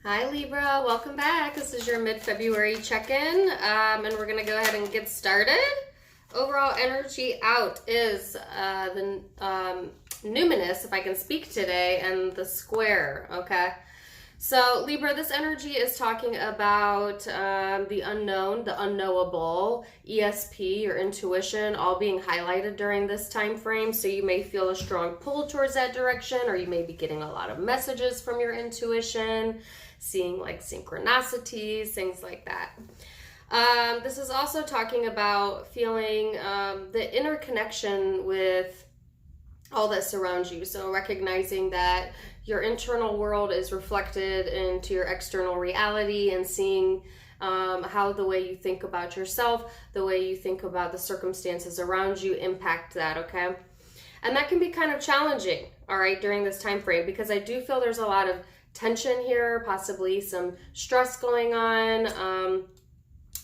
Hi Libra, welcome back. This is your mid-February check-in, and we're going to go ahead and get started. Overall energy out is the numinous, if I can speak today, and the square, okay? So Libra, this energy is talking about the unknown, the unknowable, ESP, your intuition, all being highlighted during this time frame. So you may feel a strong pull towards that direction, or you may be getting a lot of messages from your intuition, seeing like synchronicities, things like that. This is also talking about feeling the inner connection with all that surrounds you. So recognizing that your internal world is reflected into your external reality, and seeing how the way you think about yourself, the way you think about the circumstances around you impact that, okay? And that can be kind of challenging, all right, during this time frame, because I do feel there's a lot of tension here, possibly some stress going on.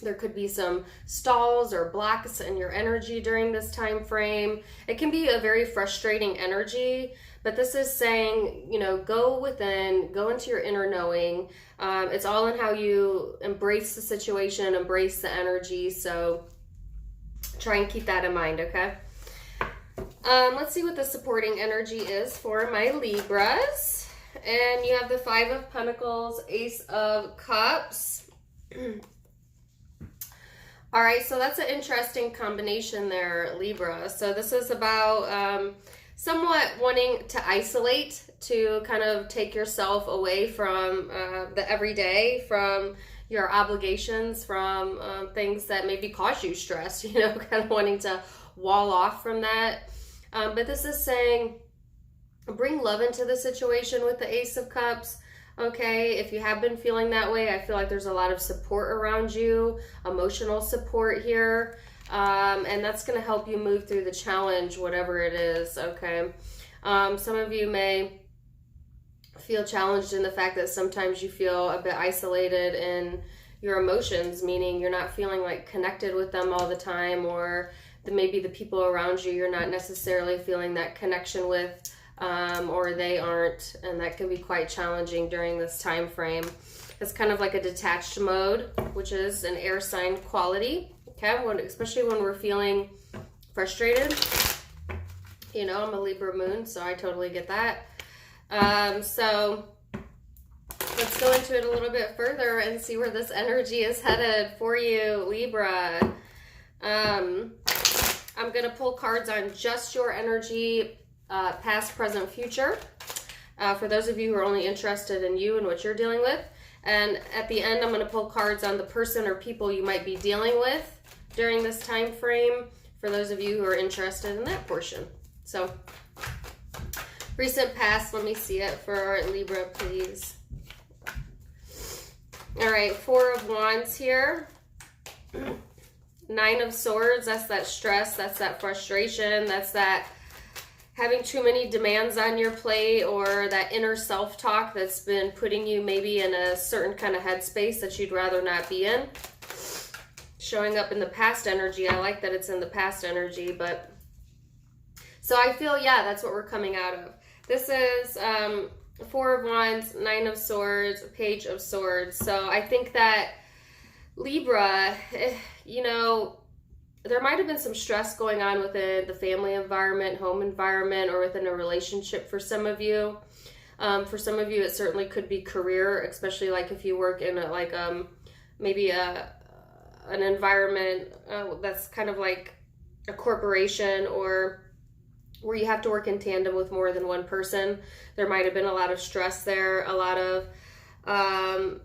There could be some stalls or blocks in your energy during this time frame. It can be a very frustrating energy, but this is saying, you know, go within, go into your inner knowing. It's all in how you embrace the situation, embrace the energy. So try and keep that in mind, okay? Let's see what the supporting energy is for my Libras. And you have the Five of Pentacles, Ace of Cups. All right, so that's an interesting combination there, Libra. So this is about somewhat wanting to isolate, to kind of take yourself away from the everyday, from your obligations, from things that maybe cause you stress, you know, kind of wanting to wall off from that. But this is saying, bring love into the situation with the Ace of Cups. Okay, if you have been feeling that way, I feel like there's a lot of support around you, emotional support here, and that's going to help you move through the challenge, whatever it is, okay? Some of you may feel challenged in the fact that sometimes you feel a bit isolated in your emotions, meaning you're not feeling like connected with them all the time, or maybe the people around you you're not necessarily feeling that connection with, or they aren't, and that can be quite challenging during this time frame. It's kind of like a detached mode, which is an air sign quality, okay? Especially when we're feeling frustrated. You know, I'm a Libra moon, so I totally get that. So let's go into it a little bit further and see where this energy is headed for you, Libra. I'm gonna pull cards on just your energy, past, present, future, for those of you who are only interested in you and what you're dealing with. And at the end, I'm going to pull cards on the person or people you might be dealing with during this time frame, for those of you who are interested in that portion. So recent past, let me see it for Libra, please. All right, Four of Wands here. Nine of Swords, that's that stress, that's that frustration, that's that having too many demands on your plate, or that inner self-talk that's been putting you maybe in a certain kind of headspace that you'd rather not be in. Showing up in the past energy. I like that it's in the past energy, but so I feel, yeah, that's what we're coming out of. This is Four of Wands, Nine of Swords, Page of Swords. So I think that Libra, you know, there might have been some stress going on within the family environment, home environment, or within a relationship for some of you. For some of you, it certainly could be career, especially like if you work in maybe an environment that's kind of like a corporation, or where you have to work in tandem with more than one person. There might have been a lot of stress there, a lot of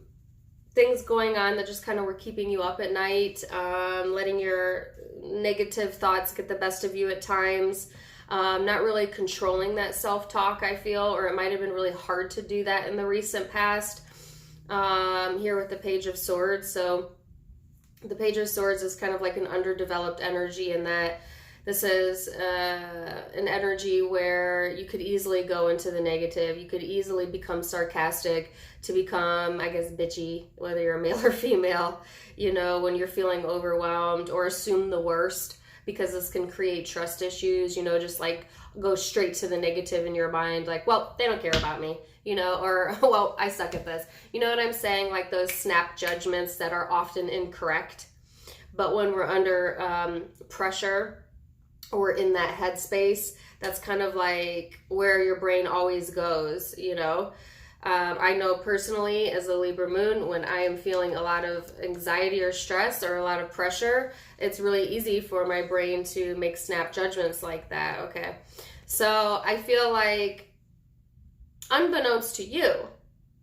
things going on that just kind of were keeping you up at night, letting your negative thoughts get the best of you at times, not really controlling that self-talk, I feel, or it might have been really hard to do that in the recent past, here with the Page of Swords. So the Page of Swords is kind of like an underdeveloped energy, in that this is an energy where you could easily go into the negative. You could easily become sarcastic, to become, I guess, bitchy, whether you're a male or female, you know, when you're feeling overwhelmed, or assume the worst, because this can create trust issues, you know, just like go straight to the negative in your mind, like, well, they don't care about me, you know, or, well, I suck at this. You know what I'm saying? Like those snap judgments that are often incorrect. But when we're under pressure or in that headspace, that's kind of like where your brain always goes, you know. I know personally as a Libra moon, when I am feeling a lot of anxiety or stress or a lot of pressure, it's really easy for my brain to make snap judgments like that, okay? So I feel like, unbeknownst to you,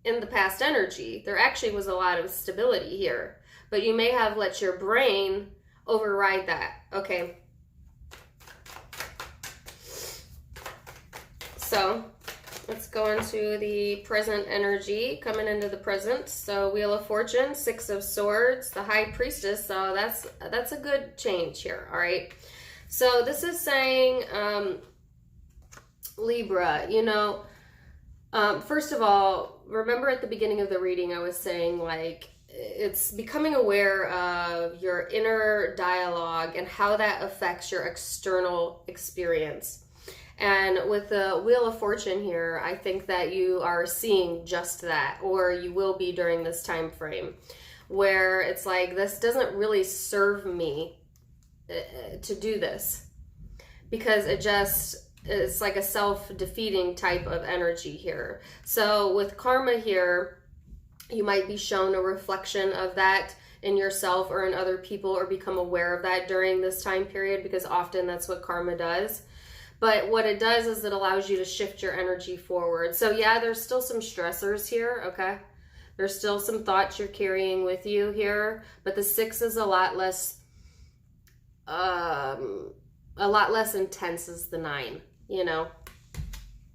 in the past energy, there actually was a lot of stability here, but you may have let your brain override that, okay? So let's go into the present energy, coming into the present. So Wheel of Fortune, Six of Swords, the High Priestess. So that's a good change here, all right? So this is saying, Libra, you know, first of all, remember at the beginning of the reading, I was saying like, it's becoming aware of your inner dialogue and how that affects your external experience. And with the Wheel of Fortune here, I think that you are seeing just that, or you will be during this time frame, where it's like, this doesn't really serve me to do this, because it's like a self-defeating type of energy here. So with karma here, you might be shown a reflection of that in yourself or in other people, or become aware of that during this time period, because often that's what karma does. But what it does is it allows you to shift your energy forward. So yeah, there's still some stressors here, okay? There's still some thoughts you're carrying with you here, but the 6 is a lot less intense as the 9, you know?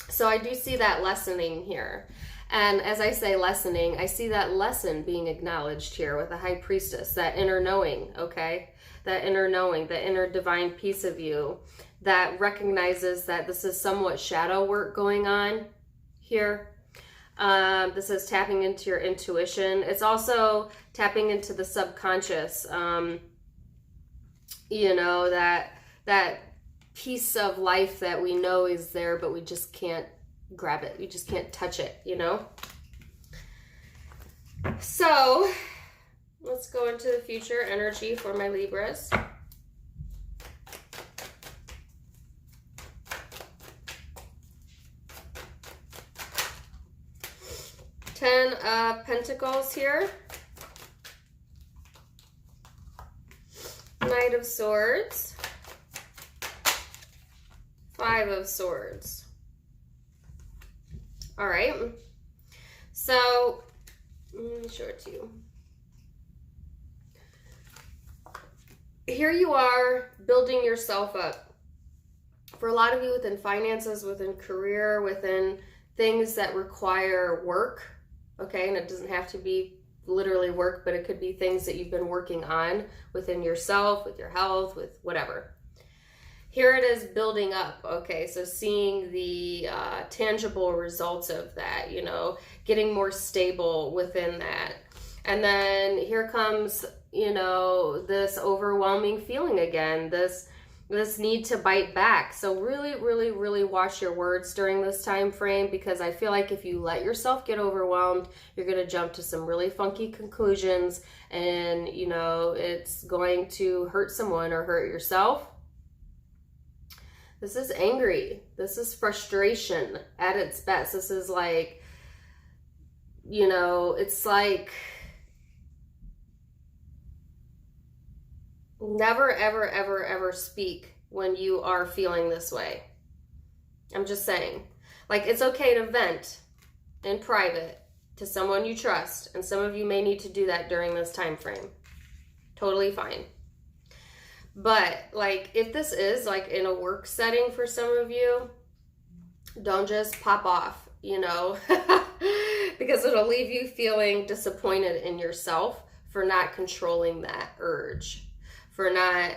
So I do see that lessening here. And as I say lessening, I see that lesson being acknowledged here with the High Priestess, that inner knowing, okay? That inner knowing, the inner divine piece of you that recognizes that this is somewhat shadow work going on here. This is tapping into your intuition. It's also tapping into the subconscious, you know, that piece of life that we know is there, but we just can't grab it. We just can't touch it, you know? So let's go into the future energy for my Libras. Ten of Pentacles here. Knight of Swords. 5 of Swords. All right. So, let me show it to you. Here you are building yourself up. For a lot of you within finances, within career, within things that require work, okay, and it doesn't have to be literally work, but it could be things that you've been working on within yourself, with your health, with whatever. Here it is building up, okay, so seeing the tangible results of that, you know, getting more stable within that. And then here comes, you know, this overwhelming feeling again, this need to bite back. So really, really, really watch your words during this time frame, because I feel like if you let yourself get overwhelmed, you're going to jump to some really funky conclusions, and, you know, it's going to hurt someone or hurt yourself. This is angry. This is frustration at its best. This is like, you know, it's like never, ever, ever, ever speak when you are feeling this way. I'm just saying. Like, it's okay to vent in private to someone you trust, and some of you may need to do that during this time frame. Totally fine. But, like, if this is, like, in a work setting for some of you, don't just pop off, you know, because it'll leave you feeling disappointed in yourself for not controlling that urge, for not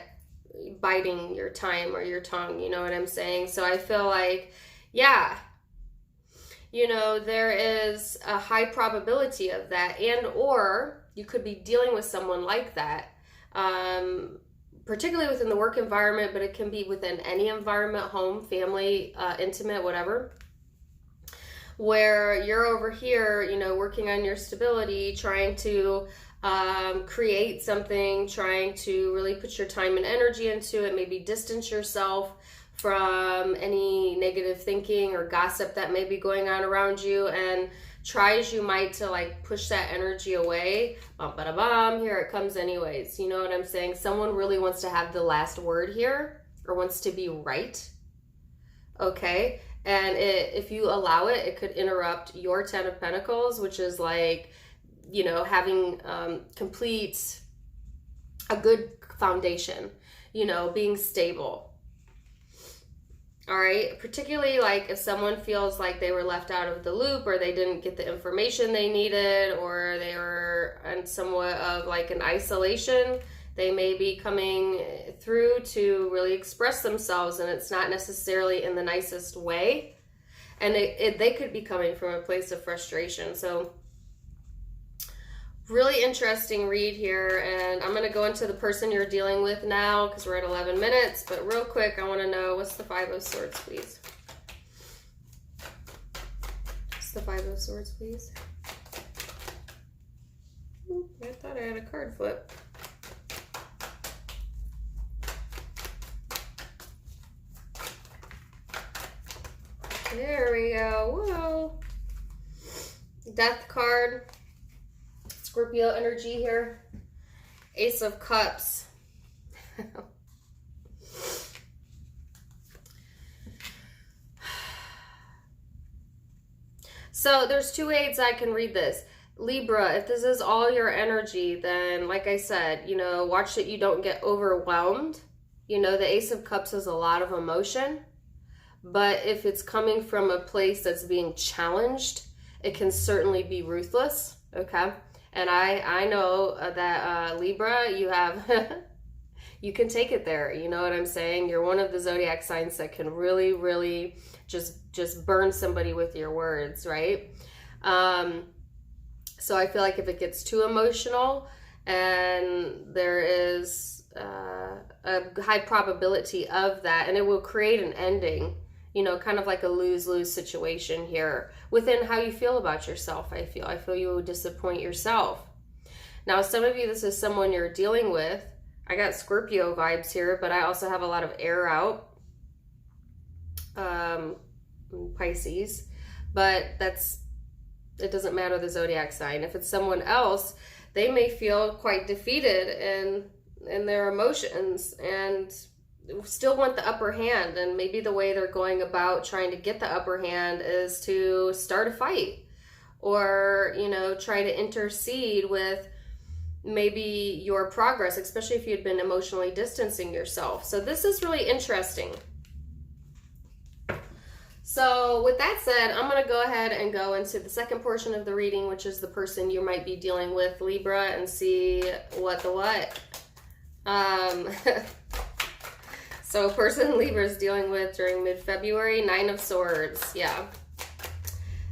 biting your time or your tongue, you know what I'm saying? So I feel like, yeah, you know, there is a high probability of that, and or you could be dealing with someone like that, particularly within the work environment, but it can be within any environment, home, family, intimate, whatever, where you're over here, you know, working on your stability, trying to create something, trying to really put your time and energy into it, maybe distance yourself from any negative thinking or gossip that may be going on around you, and try as you might to like push that energy away. Here it comes anyways. You know what I'm saying? Someone really wants to have the last word here, or wants to be right. Okay? And if you allow it, it could interrupt your 10 of Pentacles, which is like, you know, having a good foundation, you know, being stable. All right, particularly like if someone feels like they were left out of the loop, or they didn't get the information they needed, or they were in somewhat of like an isolation, they may be coming through to really express themselves, and it's not necessarily in the nicest way. And they could be coming from a place of frustration. So really interesting read here, and I'm going to go into the person you're dealing with now because we're at 11 minutes. But real quick, I want to know, what's the Five of Swords, please? What's the Five of Swords, please? Ooh, I thought I had a card flip. There we go. Whoa. Death card. Scorpio energy here. Ace of Cups. So there's two ways I can read this. Libra, if this is all your energy, then like I said, you know, watch that you don't get overwhelmed. You know, the Ace of Cups is a lot of emotion. But if it's coming from a place that's being challenged, it can certainly be ruthless. Okay? And I know that Libra, you have, you can take it there. You know what I'm saying? You're one of the zodiac signs that can really, really just burn somebody with your words, right? So I feel like if it gets too emotional, and there is a high probability of that, and it will create an ending, you know, kind of like a lose-lose situation here within how you feel about yourself. I feel you will disappoint yourself. Now, some of you, this is someone you're dealing with. I got Scorpio vibes here, but I also have a lot of air out. Pisces. But it doesn't matter the zodiac sign. If it's someone else, they may feel quite defeated in their emotions and still want the upper hand, and maybe the way they're going about trying to get the upper hand is to start a fight, or, you know, try to intercede with maybe your progress, especially if you'd been emotionally distancing yourself. So this is really interesting. So with that said, I'm going to go ahead and go into the second portion of the reading, which is the person you might be dealing with, Libra, and see what the what. So person Libra is dealing with during mid-February, Nine of Swords, yeah.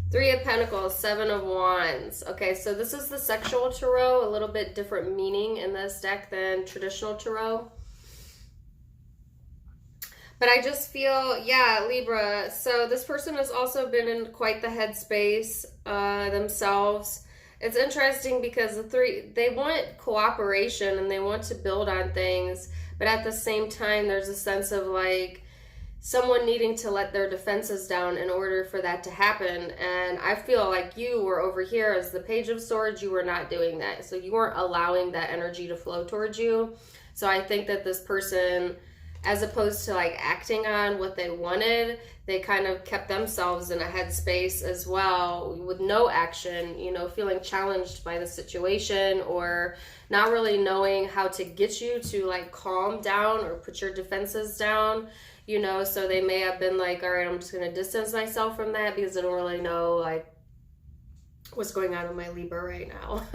Three of Pentacles, Seven of Wands. Okay, so this is the sexual tarot, a little bit different meaning in this deck than traditional tarot. But I just feel, yeah, Libra, so this person has also been in quite the headspace themselves. It's interesting because they want cooperation and they want to build on things, but at the same time, there's a sense of like someone needing to let their defenses down in order for that to happen. And I feel like you were over here as the Page of Swords, you were not doing that. So you weren't allowing that energy to flow towards you. So I think that this person, as opposed to like acting on what they wanted, they kind of kept themselves in a headspace as well with no action, you know, feeling challenged by the situation or not really knowing how to get you to like calm down or put your defenses down, you know. So they may have been like, all right, I'm just going to distance myself from that because I don't really know like what's going on with my Libra right now,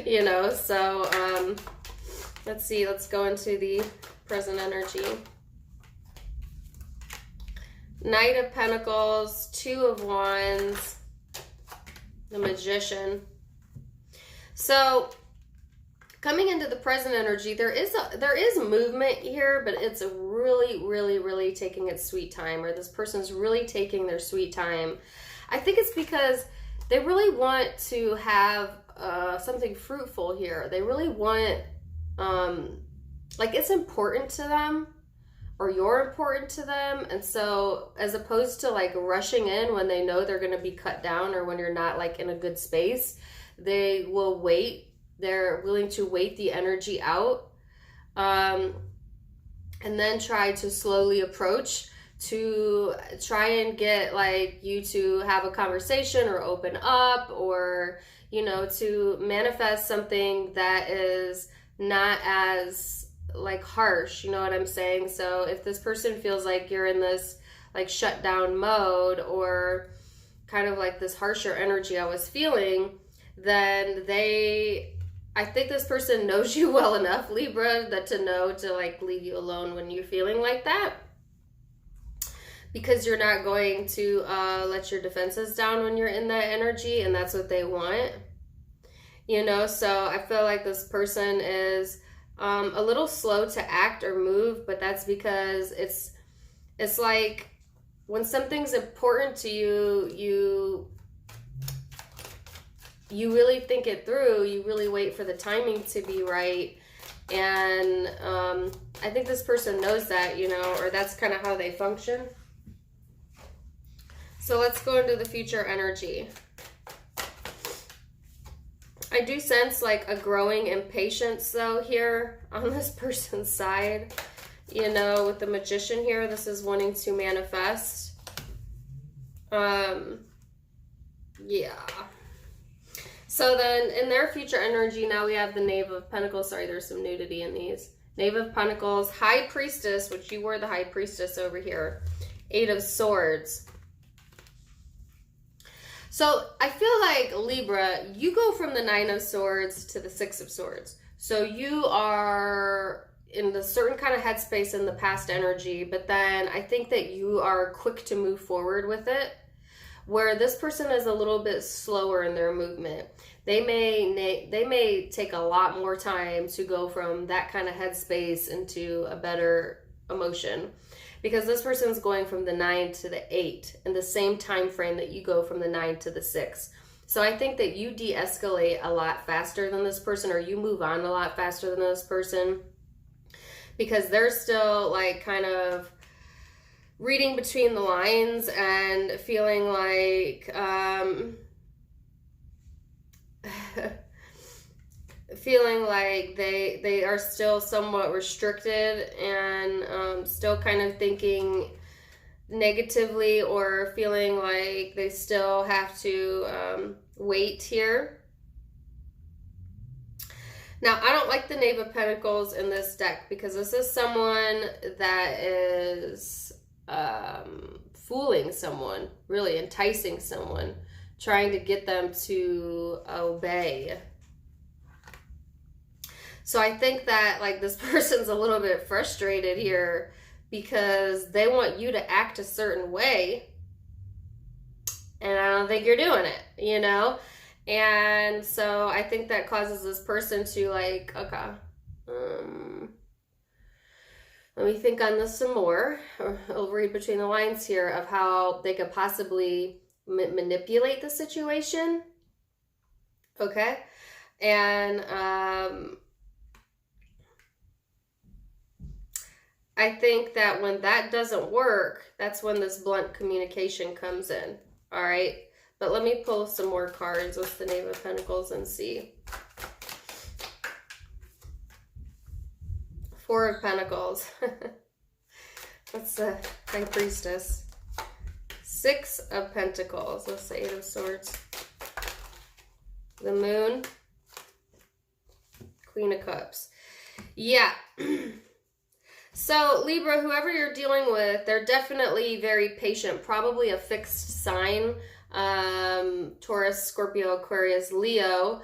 you know. So let's see, let's go into the present energy. Knight of Pentacles, Two of Wands, the Magician. So coming into the present energy, there is movement here, but it's really, really, really taking its sweet time, or this person's really taking their sweet time. I think it's because they really want to have something fruitful here. They really want, like, it's important to them, or you're important to them. And so as opposed to like rushing in when they know they're going to be cut down, or when you're not like in a good space, they will wait. They're willing to wait the energy out, and then try to slowly approach to try and get like you to have a conversation or open up, or, you know, to manifest something that is not as like harsh, you know what I'm saying? So if this person feels like you're in this like shut down mode, or kind of like this harsher energy I was feeling, then I think this person knows you well enough, Libra, that to know to like leave you alone when you're feeling like that, because you're not going to let your defenses down when you're in that energy, and that's what they want, you know? So I feel like this person is a little slow to act or move, but that's because it's like when something's important to you, you really think it through. You really wait for the timing to be right. And I think this person knows that, you know, or that's kind of how they function. So let's go into the future energy. I do sense like a growing impatience though here on this person's side. You know, with the Magician here, this is wanting to manifest. Yeah. So then in their future energy, now we have the Knave of Pentacles. Sorry, there's some nudity in these. Knave of Pentacles, High Priestess, which you were the High Priestess over here. Eight of Swords. So I feel like, Libra, you go from the Nine of Swords to the Six of Swords. So you are in the certain kind of headspace in the past energy, but then I think that you are quick to move forward with it, where this person is a little bit slower in their movement. They may take a lot more time to go from that kind of headspace into a better emotion, because this person's going from the 9 to the 8 in the same time frame that you go from the 9 to the 6. So I think that you de-escalate a lot faster than this person, or you move on a lot faster than this person, because they're still like kind of reading between the lines and feeling like feeling like they are still somewhat restricted, and still kind of thinking negatively, or feeling like they still have to wait here. Now, I don't like the Knave of Pentacles in this deck, because this is someone that is fooling someone, really enticing someone, trying to get them to obey. So I think that like this person's a little bit frustrated here, because they want you to act a certain way, and I don't think you're doing it, you know? And so I think that causes this person to like, okay, let me think on this some more. I'll read between the lines here of how they could possibly manipulate the situation. Okay. And I think that when that doesn't work, that's when this blunt communication comes in. All right. But let me pull some more cards with the Knave of Pentacles and see. Four of Pentacles. That's the High Priestess. Six of Pentacles. What's the Eight of Swords? The Moon. Queen of Cups. Yeah. So, Libra, whoever you're dealing with, they're definitely very patient. Probably a fixed sign. Taurus, Scorpio, Aquarius, Leo.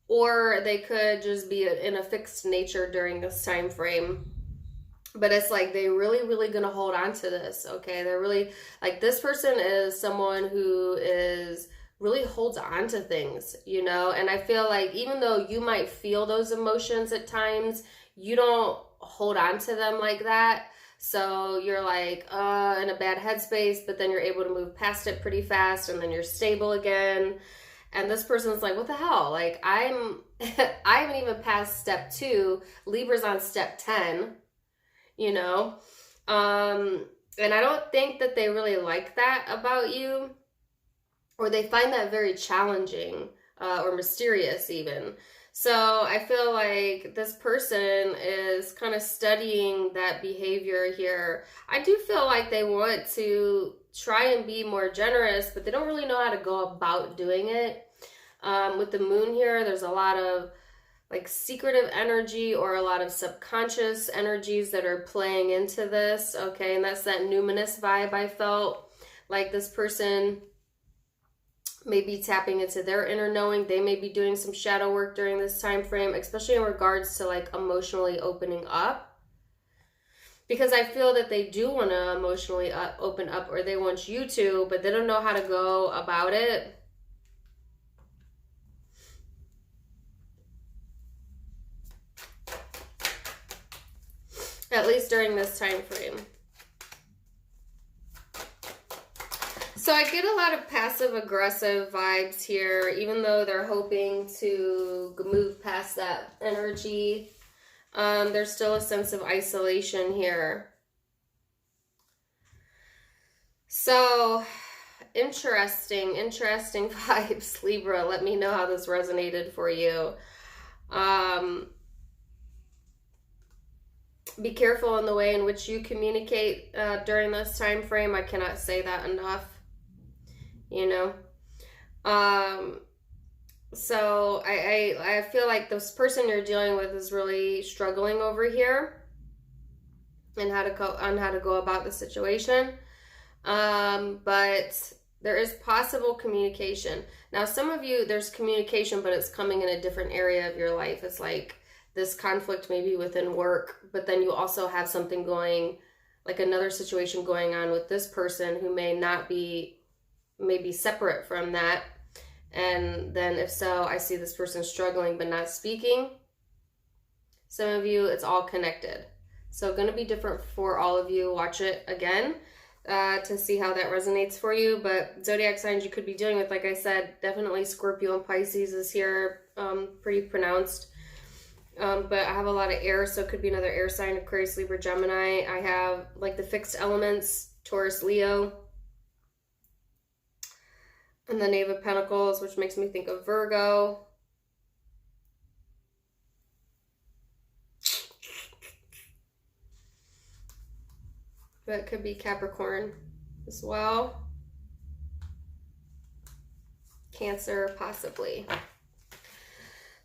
Or they could just be in a fixed nature during this time frame. But it's like they're really going to hold on to this, okay? They're really, like, this person is someone who is really holds on to things, you know? And I feel like even though you might feel those emotions at times, you don't hold on to them like that. So you're like in a bad headspace, but then you're able to move past it pretty fast, and then you're stable again. And this person's like, what the hell? Like, I haven't even passed step 2. Libra's on step 10, you know? And I don't think that they really like that about you, or they find that very challenging, or mysterious even. So I feel like this person is kind of studying that behavior here. I do feel like they want to try and be more generous, but they don't really know how to go about doing it. With the moon here, there's a lot of like secretive energy or a lot of subconscious energies that are playing into this, okay? And that's that numinous vibe I felt. Like this person may be tapping into their inner knowing. They may be doing some shadow work during this time frame, especially in regards to like emotionally opening up. Because I feel that they do want to emotionally open up, or they want you to, but they don't know how to go about it. At least during this time frame. So I get a lot of passive aggressive vibes here, even though they're hoping to move past that energy. There's still a sense of isolation here. So interesting vibes, Libra. Let me know how this resonated for you. Be careful in the way in which you communicate during this time frame. I cannot say that enough, you know. So I feel like this person you're dealing with is really struggling over here and how to go about the situation. But there is possible communication. Now, some of you, there's communication, but it's coming in a different area of your life. It's like this conflict maybe within work, but then you also have something going, like another situation going on with this person who may be separate from that. And then if so, I see this person struggling but not speaking. Some of you, it's all connected. So going to be different for all of you. Watch it again to see how that resonates for you. But zodiac signs you could be dealing with, like I said, definitely Scorpio and Pisces is here, pretty pronounced. But I have a lot of air, so it could be another air sign, Aquarius, Libra, Gemini. I have like the fixed elements, Taurus, Leo. And the Knave of Pentacles, which makes me think of Virgo. That could be Capricorn as well. Cancer, possibly.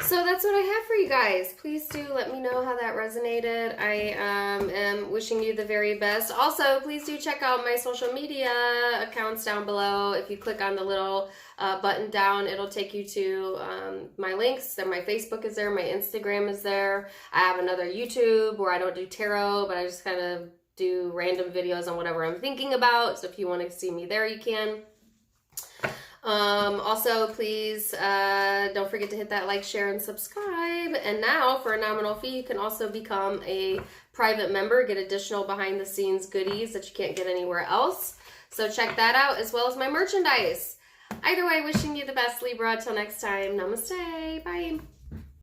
So that's what I have for you guys. Please do let me know how that resonated. I am wishing you the very best. Also, please do check out my social media accounts down below. If you click on the little button down, it'll take you to my links. Then my Facebook is there. My Instagram is there. I have another YouTube where I don't do tarot, but I just kind of do random videos on whatever I'm thinking about. So if you want to see me there, you can. Also, please don't forget to hit that like, share, and subscribe. And now, for a nominal fee, you can also become a private member, get additional behind-the-scenes goodies that you can't get anywhere else. So check that out, as well as my merchandise. Either way, wishing you the best, Libra. Till next time, namaste. Bye.